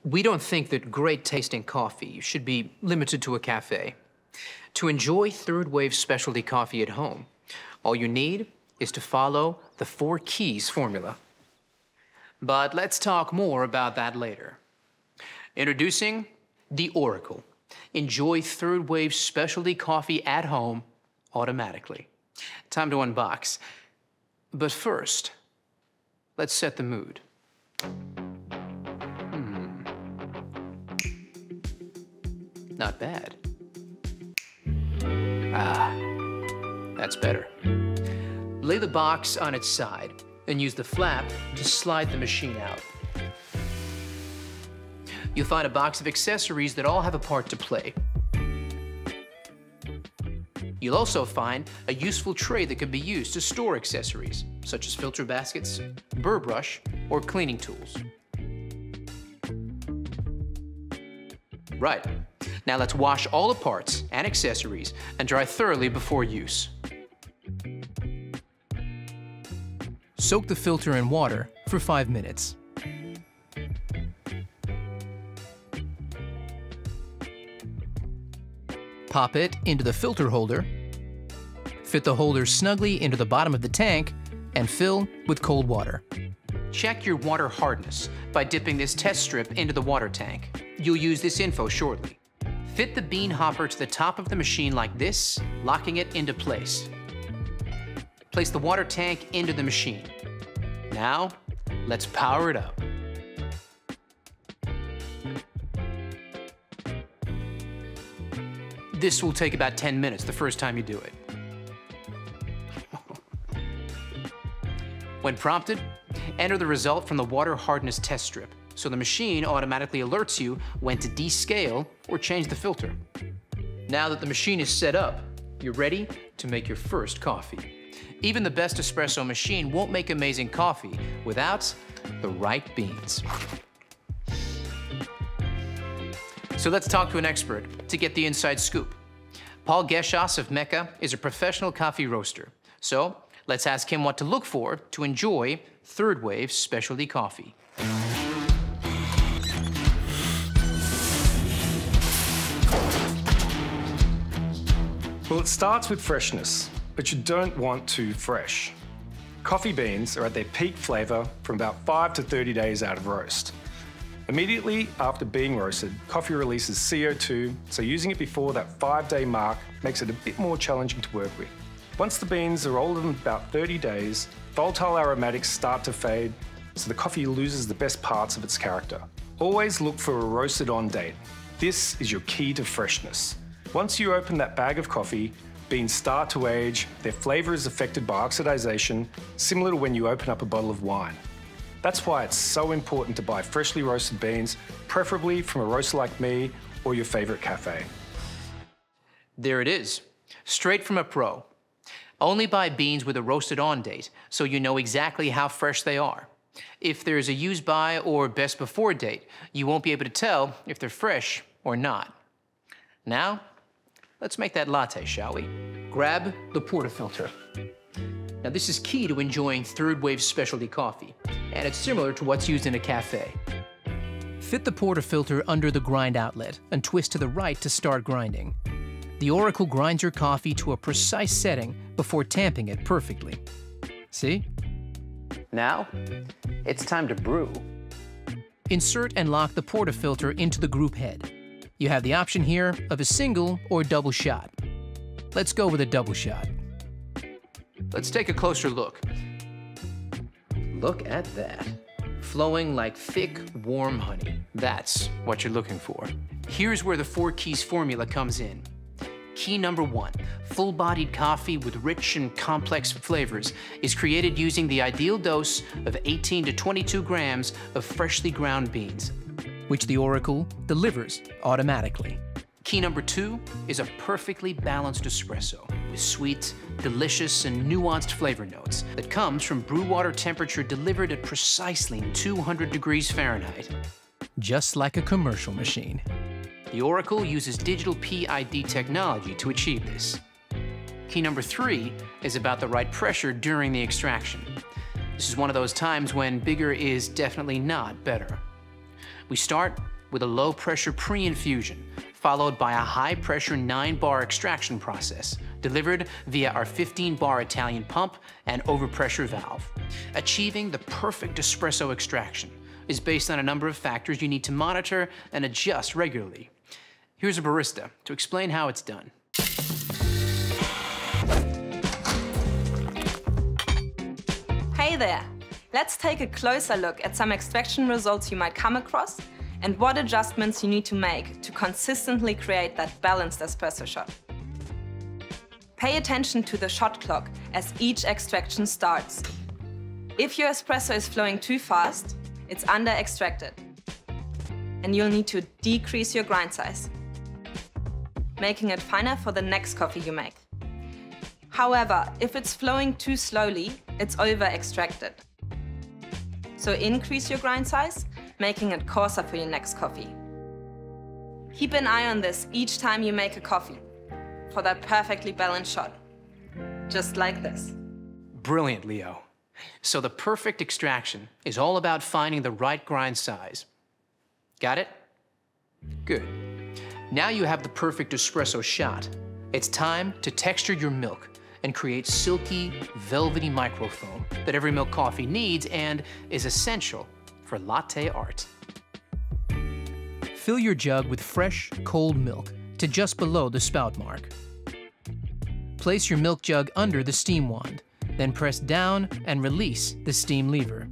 We don't think that great tasting coffee should be limited to a cafe. To enjoy third wave specialty coffee at home, all you need is to follow the 4 keys formula. But let's talk more about that later. Introducing the Oracle. Enjoy third wave specialty coffee at home automatically. Time to unbox. But first, let's set the mood. Not bad. Ah, that's better. Lay the box on its side and use the flap to slide the machine out. You'll find a box of accessories that all have a part to play. You'll also find a useful tray that can be used to store accessories, such as filter baskets, burr brush, or cleaning tools. Right. Now let's wash all the parts and accessories and dry thoroughly before use. Soak the filter in water for 5 minutes. Pop it into the filter holder, fit the holder snugly into the bottom of the tank, and fill with cold water. Check your water hardness by dipping this test strip into the water tank. You'll use this info shortly. Fit the bean hopper to the top of the machine like this, locking it into place. Place the water tank into the machine. Now, let's power it up. This will take about 10 minutes the first time you do it. When prompted, enter the result from the water hardness test strip, so the machine automatically alerts you when to descale or change the filter. Now that the machine is set up, you're ready to make your first coffee. Even the best espresso machine won't make amazing coffee without the right beans. So let's talk to an expert to get the inside scoop. Paul Geschas of Mecca is a professional coffee roaster. So let's ask him what to look for to enjoy third wave specialty coffee. Well, it starts with freshness, but you don't want too fresh. Coffee beans are at their peak flavour from about 5 to 30 days out of roast. Immediately after being roasted, coffee releases CO2, so using it before that 5-day mark makes it a bit more challenging to work with. Once the beans are older than about 30 days, volatile aromatics start to fade, so the coffee loses the best parts of its character. Always look for a roasted on date. This is your key to freshness. Once you open that bag of coffee, beans start to age, their flavour is affected by oxidization, similar to when you open up a bottle of wine. That's why it's so important to buy freshly roasted beans, preferably from a roaster like me or your favourite cafe. There it is, straight from a pro. Only buy beans with a roasted on date, so you know exactly how fresh they are. If there's a use by or best before date, you won't be able to tell if they're fresh or not. Now, let's make that latte, shall we? Grab the portafilter. Now this is key to enjoying third wave specialty coffee, and it's similar to what's used in a cafe. Fit the portafilter under the grind outlet and twist to the right to start grinding. The Oracle grinds your coffee to a precise setting before tamping it perfectly. See? Now, it's time to brew. Insert and lock the portafilter into the group head. You have the option here of a single or double shot. Let's go with a double shot. Let's take a closer look. Look at that. Flowing like thick, warm honey. That's what you're looking for. Here's where the 4 keys formula comes in. Key number 1, full-bodied coffee with rich and complex flavors is created using the ideal dose of 18 to 22 grams of freshly ground beans, which the Oracle delivers automatically. Key number 2 is a perfectly balanced espresso with sweet, delicious, and nuanced flavor notes that comes from brew water temperature delivered at precisely 200 degrees Fahrenheit. Just like a commercial machine. The Oracle uses digital PID technology to achieve this. Key number 3 is about the right pressure during the extraction. This is one of those times when bigger is definitely not better. We start with a low-pressure pre-infusion, followed by a high-pressure 9-bar extraction process, delivered via our 15-bar Italian pump and overpressure valve. Achieving the perfect espresso extraction is based on a number of factors you need to monitor and adjust regularly. Here's a barista to explain how it's done. Hey there! Let's take a closer look at some extraction results you might come across and what adjustments you need to make to consistently create that balanced espresso shot. Pay attention to the shot clock as each extraction starts. If your espresso is flowing too fast, it's under-extracted, and you'll need to decrease your grind size, making it finer for the next coffee you make. However, if it's flowing too slowly, it's over-extracted. So increase your grind size, making it coarser for your next coffee. Keep an eye on this each time you make a coffee for that perfectly balanced shot, just like this. Brilliant, Leo. So the perfect extraction is all about finding the right grind size. Got it? Good. Now you have the perfect espresso shot. It's time to texture your milk and create silky, velvety microfoam that every milk coffee needs and is essential for latte art. Fill your jug with fresh, cold milk to just below the spout mark. Place your milk jug under the steam wand, then press down and release the steam lever.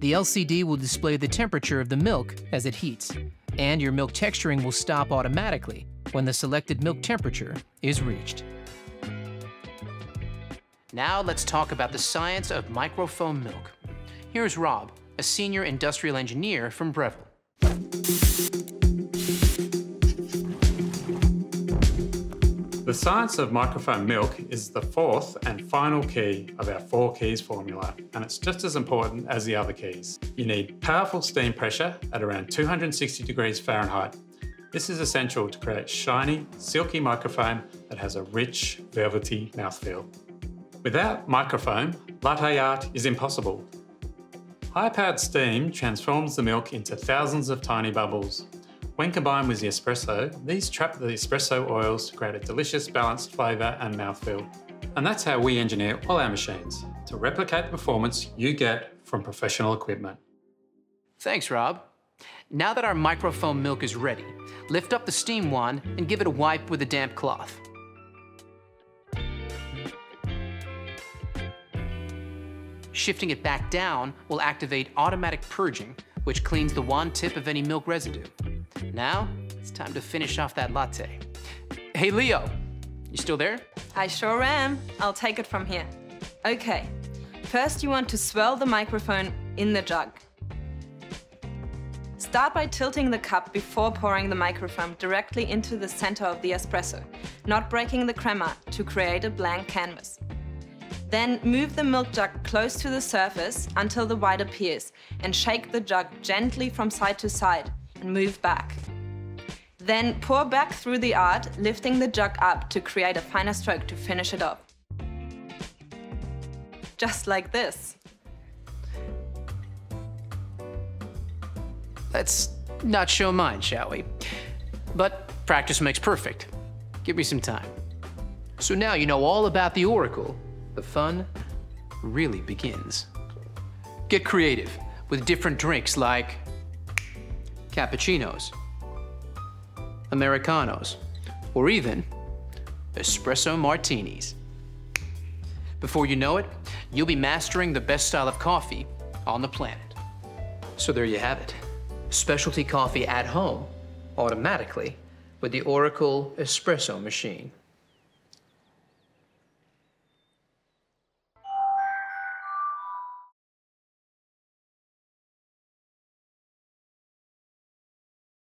The LCD will display the temperature of the milk as it heats, and your milk texturing will stop automatically when the selected milk temperature is reached. Now let's talk about the science of microfoam milk. Here's Rob, a senior industrial engineer from Breville. The science of microfoam milk is the fourth and final key of our 4 keys formula, and it's just as important as the other keys. You need powerful steam pressure at around 260 degrees Fahrenheit. This is essential to create shiny, silky microfoam that has a rich, velvety mouthfeel. Without microfoam, latte art is impossible. High-powered steam transforms the milk into thousands of tiny bubbles. When combined with the espresso, these trap the espresso oils to create a delicious balanced flavour and mouthfeel. And that's how we engineer all our machines, to replicate the performance you get from professional equipment. Thanks, Rob. Now that our microfoam milk is ready, lift up the steam wand and give it a wipe with a damp cloth. Shifting it back down will activate automatic purging, which cleans the wand tip of any milk residue. Now, it's time to finish off that latte. Hey, Leo, you still there? I sure am. I'll take it from here. Okay, first you want to swirl the microphone in the jug. Start by tilting the cup before pouring the microfoam directly into the center of the espresso, not breaking the crema to create a blank canvas. Then move the milk jug close to the surface until the white appears and shake the jug gently from side to side and move back. Then pour back through the art, lifting the jug up to create a finer stroke to finish it off. Just like this. Let's not show mine, shall we? But practice makes perfect. Give me some time. So now you know all about the Oracle. The fun really begins. Get creative with different drinks like cappuccinos, Americanos, or even espresso martinis. Before you know it, you'll be mastering the best style of coffee on the planet. So there you have it. Specialty coffee at home, automatically, with the Oracle espresso machine.